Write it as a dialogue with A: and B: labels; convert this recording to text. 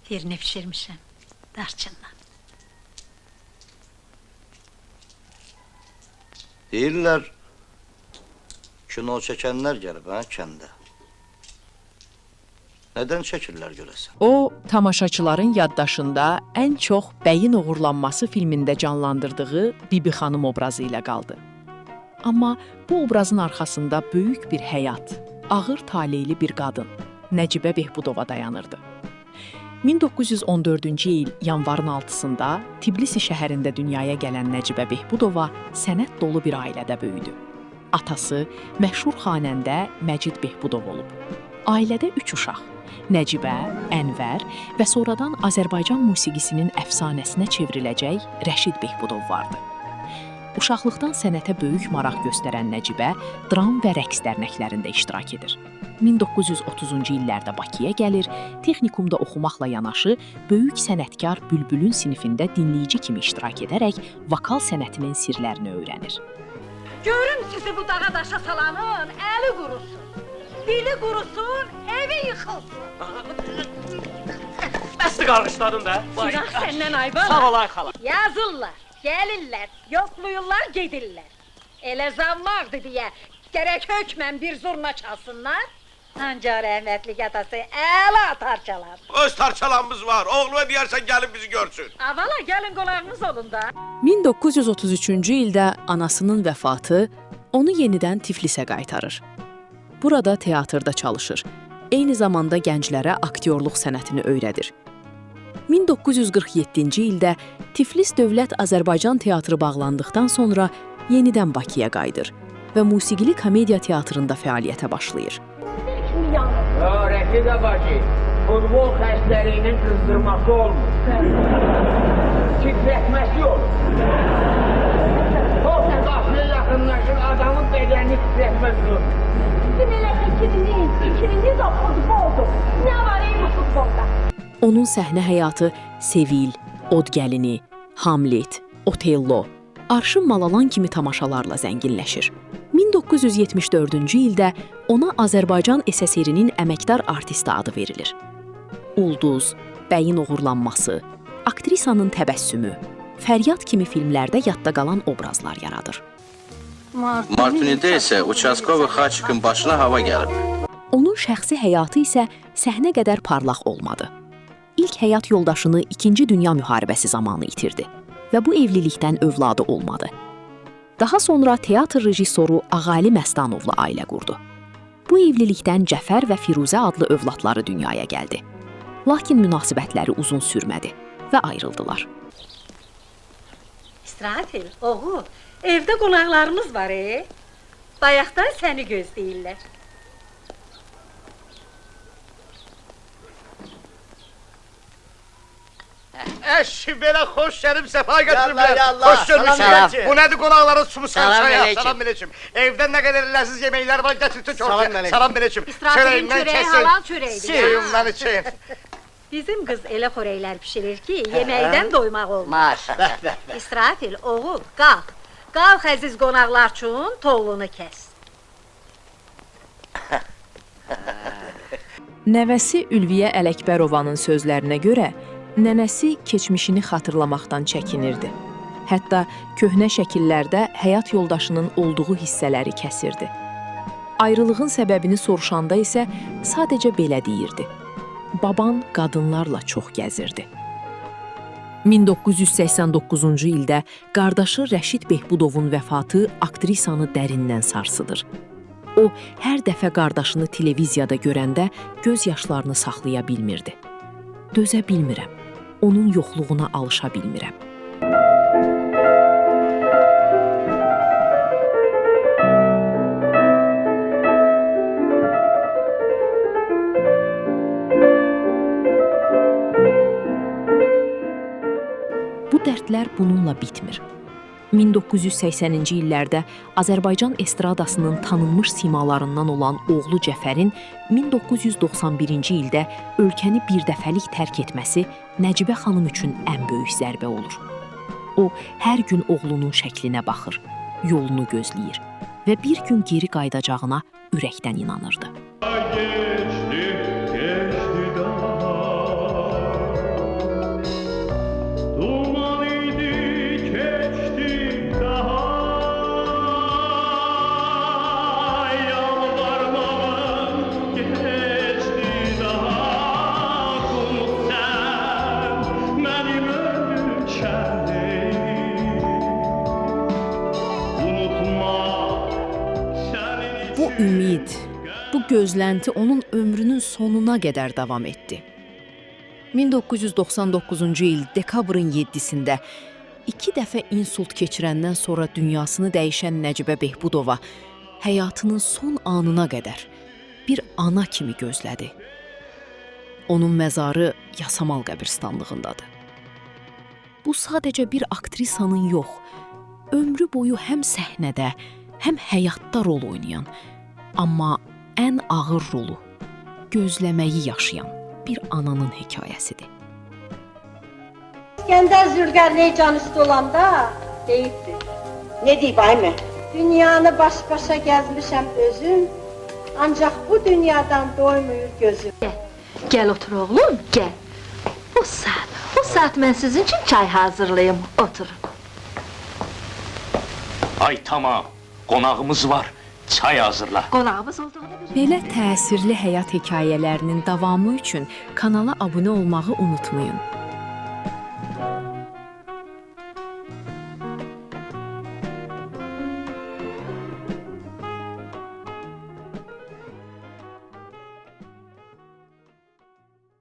A: Yerini pişirmişəm, darçınla.
B: Deyirlər, kino çəkənlər gəlib, kəndə. Nədən çəkirlər görəsən?
C: O, tamaşaçıların yaddaşında ən çox Bəyin Oğurlanması filmində canlandırdığı Bibi xanım obrazı ilə qaldı. Amma bu obrazın arxasında böyük bir həyat, ağır taleyli bir qadın, Nəcibə Behbudova dayanırdı. 1914-cü il yanvarın 6-sında Tbilisi şəhərində dünyaya gələn Nəcibə Behbudova sənət dolu bir ailədə böyüdü. Atası məşhur xanəndə Məcid Behbudov olub. Ailədə 3 uşaq, Nəcibə, Ənvər və sonradan Azərbaycan musiqisinin əfsanəsinə çevriləcək Rəşid Behbudov vardı. Uşaqlıqdan sənətə böyük maraq göstərən Nəcibə dram və rəqs dərnəklərində iştirak edir. 1930-cu illərdə Bakıya gəlir, texnikumda oxumaqla yanaşı, böyük sənətkar Bülbülün sinifində dinləyici kimi iştirak edərək vokal sənətinin sirlərini öyrənir.
A: Görün sizi bu dağa daşa salanın, əli qurusun, dili qurusun, evi yıxılsın.
D: Bəsdir qarğışladın da.
A: Silah səndən Aybala.
D: Sağ ol ay xala.
A: Yazırlar, gəlirlər, yoxluyurlar, gedirlər. Elə zammaqdır deyə, gərək hökmən bir zurna çalsınlar. Ancaq rəhmətlik atası əla atar çalar.
E: Öz tarçalanımız var, oğluna deyərsən gəlin bizi görsün.
A: Avala, gəlin qonağınız olun da.
C: 1933-cü ildə anasının vəfatı onu yenidən Tiflisə qaytarır. Burada teatrda çalışır. Eyni zamanda gənclərə aktyorluq sənətini öyrədir. 1947-ci ildə Tiflis Dövlət Azərbaycan Teatrı bağlandıqdan sonra yenidən Bakıya qayıdır və musiqili komediya teatrında fəaliyyətə başlayır.
F: Rəşid bacı, futbol xəstəliyinin qızdırması olmur. Titrətməsi olur. Çok qapıya yaxınlaşır, adamın bədənini titrətməsi olur.
G: Bizim elə fikriniz o futboldur. Nə var bu futbolda?
C: Onun səhnə həyatı Sevil, Od Gəlini, Hamlet, Otello, Arşın Malalan kimi tamaşalarla zənginləşir. 1974-cü ildə ona Azərbaycan SSR-nin əməkdar artisti adı verilir. Ulduz, Bəyin Oğurlanması, aktrisanın təbəssümü, Fəryad kimi filmlərdə yadda qalan obrazlar yaradır.
B: Martinidə isə uçaskovi xaçikin başına hava gəlib.
C: Onun şəxsi həyatı isə səhnə qədər parlaq olmadı. İlk həyat yoldaşını 2-ci Dünya müharibəsi zamanı itirdi və bu evlilikdən övladı olmadı. Daha sonra teatr rejissoru Ağali Məstanovla ailə qurdu. Bu evlilikdən Cəfər və Firuzə adlı övladları dünyaya gəldi. Lakin münasibətləri uzun sürmədi və ayrıldılar.
A: İsrafil, oğul, evdə qonaqlarımız var, Bayaqdan səni gözləyirlər.
E: Əşi, belə xoş gəlib, səfa gətiriblər.
B: Yallah,
E: Xoş görmüşsün. Bu nədir qonaqların sumu sarsaya? Salam Meleçim. Evdən nə qədər ləziz yeməklər var, gətirtin görsün. Salam Meleçim.
A: İsrafilin çörəyi halal çörəkdir.
E: Suyumdan için.
A: Bizim qız elə xörəklər pişirir ki, yeməkdən doymaq olmaz. İsrafil, oğul, qalx. Qalx əziz qonaqlar üçün toğlunu kəs.
C: Nəvəsi Ülviyə Ələkbərovanın sözlərinə görə, nənəsi keçmişini xatırlamaqdan çəkinirdi. Hətta köhnə şəkillərdə həyat yoldaşının olduğu hissələri kəsirdi. Ayrılığın səbəbini soruşanda isə sadəcə belə deyirdi. Baban qadınlarla çox gəzirdi. 1989-cu ildə qardaşı Rəşid Behbudovun vəfatı aktrisanı dərindən sarsıdır. O, hər dəfə qardaşını televiziyada görəndə göz yaşlarını saxlaya bilmirdi. Dözə bilmirəm, onun yoxluğuna alışa bilmirəm. Bu dərdlər bununla bitmir. 1980-ci illərdə Azərbaycan estradasının tanınmış simalarından olan oğlu Cəfərin 1991-ci ildə ölkəni birdəfəlik tərk etməsi Nəcibə xanım üçün ən böyük zərbə olur. O, hər gün oğlunun şəklinə baxır, yolunu gözləyir və bir gün geri qayıdacağına ürəkdən inanırdı.
H: Geçti daha ümid, bu gözlənti onun ömrünün sonuna qədər davam etdi. 1999-cu il dekabrın 7-sində 2 dəfə insult keçirəndən sonra dünyasını dəyişən Nəcibə Behbudova həyatının son anına qədər bir ana kimi gözlədi. Onun məzarı Yasamal qəbirstanlığındadır. Bu sadəcə bir aktrisanın yox, ömrü boyu həm səhnədə, həm həyatda rol oynayan, amma ən ağır rolu, gözləməyi yaşayan bir ananın hekayəsidir.
G: İskəndər Zülqərney can üstü olanda deyibdir.
I: Ne deyib Aymə?
G: Dünyanı baş-başa gəzmişəm özüm, ancaq bu dünyadan doymuyur gözüm.
A: Gel otur oğlum, gel. Bu saat ben sizin için çay hazırlayayım, oturun.
D: Ay tamam, qonağımız var. Çay hazırla.
A: Qonağımız olduğunu
H: Belə təsirli həyat hekayələrinin davamı üçün kanala abunə olmağı unutmayın.